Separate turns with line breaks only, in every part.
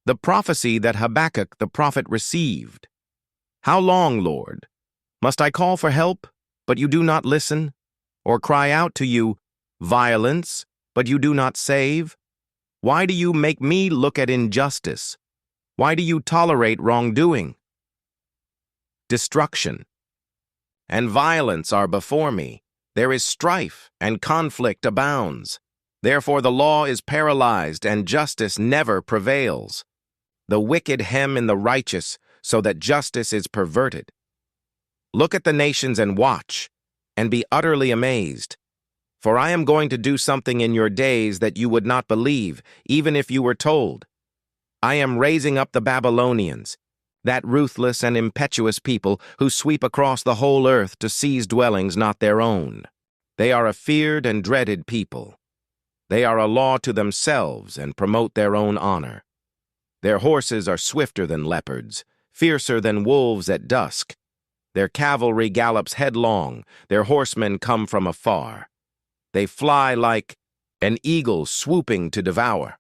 The prophecy that Habakkuk the prophet received. How long, Lord? Must I call for help, but you do not listen? Or cry out to you, violence, but you do not save? Why do you make me look at injustice? Why do you tolerate wrongdoing? Destruction and violence are before me. There is strife, and conflict abounds. Therefore the law is paralyzed, and justice never prevails. The wicked hem in the righteous, so that justice is perverted. Look at the nations and watch, and be utterly amazed. For I am going to do something in your days that you would not believe, even if you were told. I am raising up the Babylonians, that ruthless and impetuous people who sweep across the whole earth to seize dwellings not their own. They are a feared and dreaded people. They are a law to themselves and promote their own honor. Their horses are swifter than leopards, fiercer than wolves at dusk. Their cavalry gallops headlong, their horsemen come from afar. They fly like an eagle swooping to devour.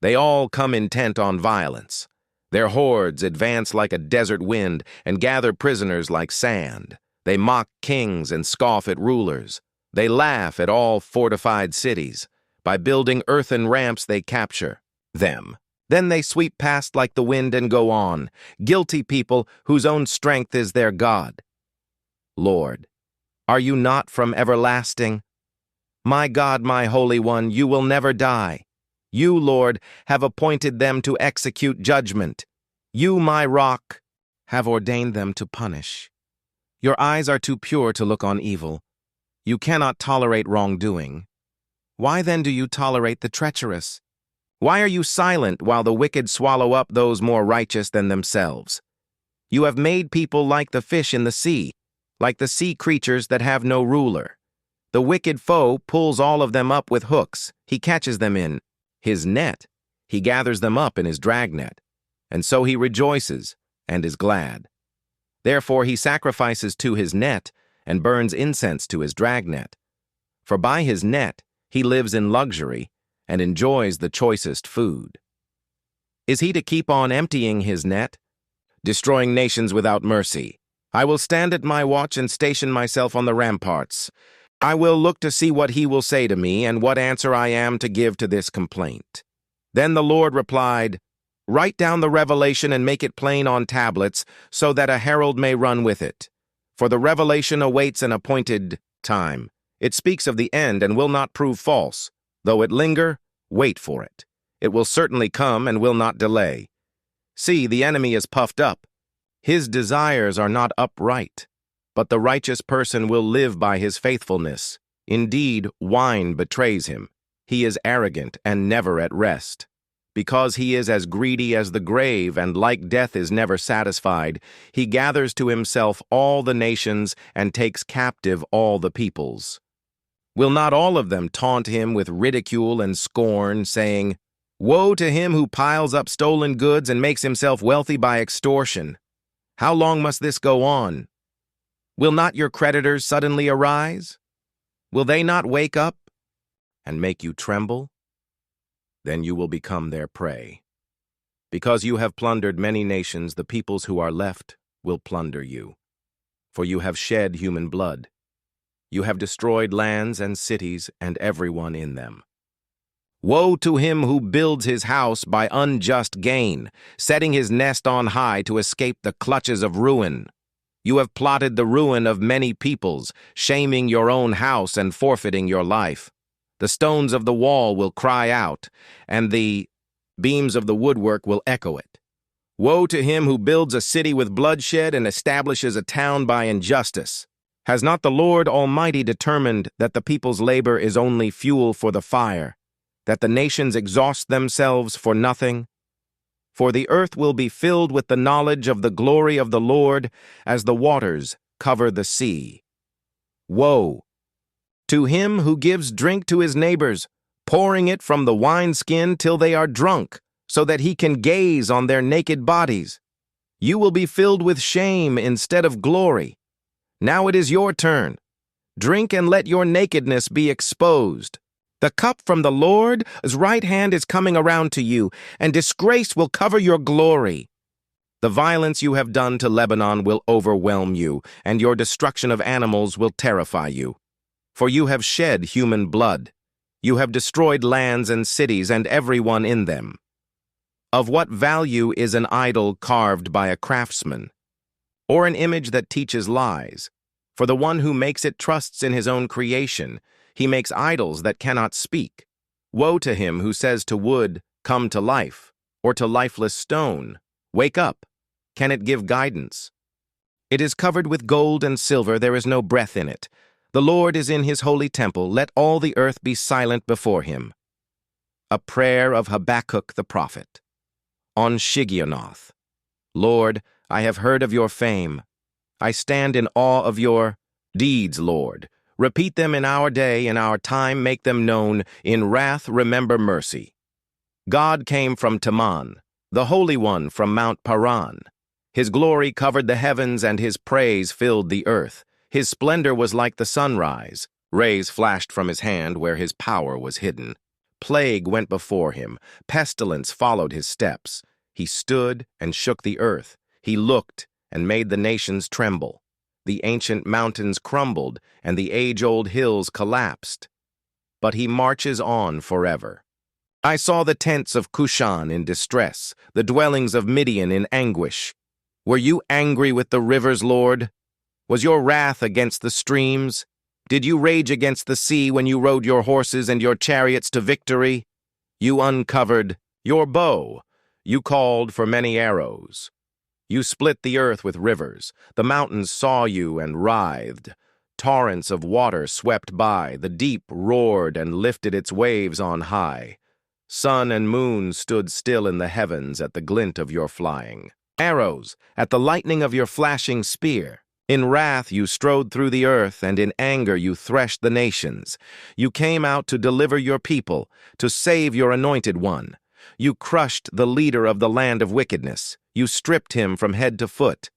They all come intent on violence. Their hordes advance like a desert wind and gather prisoners like sand. They mock kings and scoff at rulers. They laugh at all fortified cities. By building earthen ramps they capture them. Then they sweep past like the wind and go on, guilty people whose own strength is their God. Lord, are you not from everlasting? My God, my Holy One, you will never die. You, Lord, have appointed them to execute judgment. You, my rock, have ordained them to punish. Your eyes are too pure to look on evil. You cannot tolerate wrongdoing. Why then do you tolerate the treacherous? Why are you silent while the wicked swallow up those more righteous than themselves? You have made people like the fish in the sea, like the sea creatures that have no ruler. The wicked foe pulls all of them up with hooks. He catches them in his net. He gathers them up in his dragnet. And so he rejoices and is glad. Therefore he sacrifices to his net and burns incense to his dragnet. For by his net he lives in luxury and enjoys the choicest food. Is he to keep on emptying his net, destroying nations without mercy? I will stand at my watch and station myself on the ramparts. I will look to see what he will say to me and what answer I am to give to this complaint. Then the Lord replied, write down the revelation and make it plain on tablets, so that a herald may run with it. For the revelation awaits an appointed time. It speaks of the end and will not prove false. Though it linger, wait for it. It will certainly come and will not delay. See, the enemy is puffed up. His desires are not upright. But the righteous person will live by his faithfulness. Indeed, wine betrays him. He is arrogant and never at rest. Because he is as greedy as the grave and like death is never satisfied, he gathers to himself all the nations and takes captive all the peoples. Will not all of them taunt him with ridicule and scorn, saying, woe to him who piles up stolen goods and makes himself wealthy by extortion? How long must this go on? Will not your creditors suddenly arise? Will they not wake up and make you tremble? Then you will become their prey. Because you have plundered many nations, the peoples who are left will plunder you. For you have shed human blood. You have destroyed lands and cities and everyone in them. Woe to him who builds his house by unjust gain, setting his nest on high to escape the clutches of ruin. You have plotted the ruin of many peoples, shaming your own house and forfeiting your life. The stones of the wall will cry out, and the beams of the woodwork will echo it. Woe to him who builds a city with bloodshed and establishes a town by injustice. Has not the Lord Almighty determined that the people's labor is only fuel for the fire, that the nations exhaust themselves for nothing? For the earth will be filled with the knowledge of the glory of the Lord as the waters cover the sea. Woe to him who gives drink to his neighbors, pouring it from the wineskin till they are drunk, so that he can gaze on their naked bodies. You will be filled with shame instead of glory. Now it is your turn. Drink and let your nakedness be exposed. The cup from the Lord's right hand is coming around to you, and disgrace will cover your glory. The violence you have done to Lebanon will overwhelm you, and your destruction of animals will terrify you. For you have shed human blood. You have destroyed lands and cities and everyone in them. Of what value is an idol carved by a craftsman, or an image that teaches lies? For the one who makes it trusts in his own creation. He makes idols that cannot speak. Woe to him who says to wood, "Come to life," or to lifeless stone, "Wake up." Can it give guidance? It is covered with gold and silver, there is no breath in it. The Lord is in his holy temple, let all the earth be silent before him. A prayer of Habakkuk the prophet. On Shigionoth. Lord, I have heard of your fame. I stand in awe of your deeds, Lord. Repeat them in our day, in our time, make them known. In wrath, remember mercy. God came from Teman, the Holy One from Mount Paran. His glory covered the heavens and his praise filled the earth. His splendor was like the sunrise. Rays flashed from his hand where his power was hidden. Plague went before him. Pestilence followed his steps. He stood and shook the earth. He looked and made the nations tremble. The ancient mountains crumbled and the age-old hills collapsed. But he marches on forever. I saw the tents of Cushan in distress, the dwellings of Midian in anguish. Were you angry with the rivers, Lord? Was your wrath against the streams? Did you rage against the sea when you rode your horses and your chariots to victory? You uncovered your bow. You called for many arrows. You split the earth with rivers. The mountains saw you and writhed. Torrents of water swept by. The deep roared and lifted its waves on high. Sun and moon stood still in the heavens at the glint of your flying. Arrows at the lightning of your flashing spear. In wrath you strode through the earth, and in anger you threshed the nations. You came out to deliver your people, to save your anointed one. You crushed the leader of the land of wickedness. You stripped him from head to foot.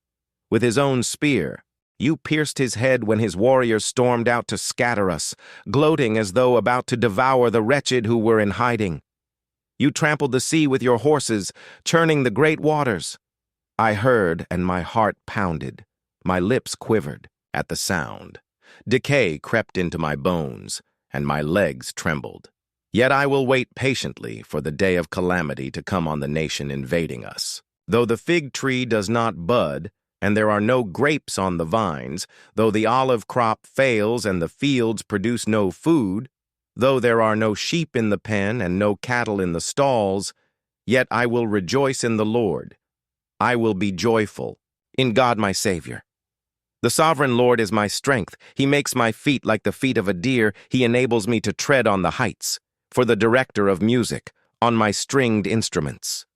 With his own spear, you pierced his head when his warriors stormed out to scatter us, gloating as though about to devour the wretched who were in hiding. You trampled the sea with your horses, churning the great waters. I heard, and my heart pounded. My lips quivered at the sound. Decay crept into my bones, and my legs trembled. Yet I will wait patiently for the day of calamity to come on the nation invading us. Though the fig tree does not bud, and there are no grapes on the vines, though the olive crop fails and the fields produce no food, though there are no sheep in the pen and no cattle in the stalls, yet I will rejoice in the Lord. I will be joyful in God my Savior. The sovereign Lord is my strength. He makes my feet like the feet of a deer. He enables me to tread on the heights. For the director of music, on my stringed instruments.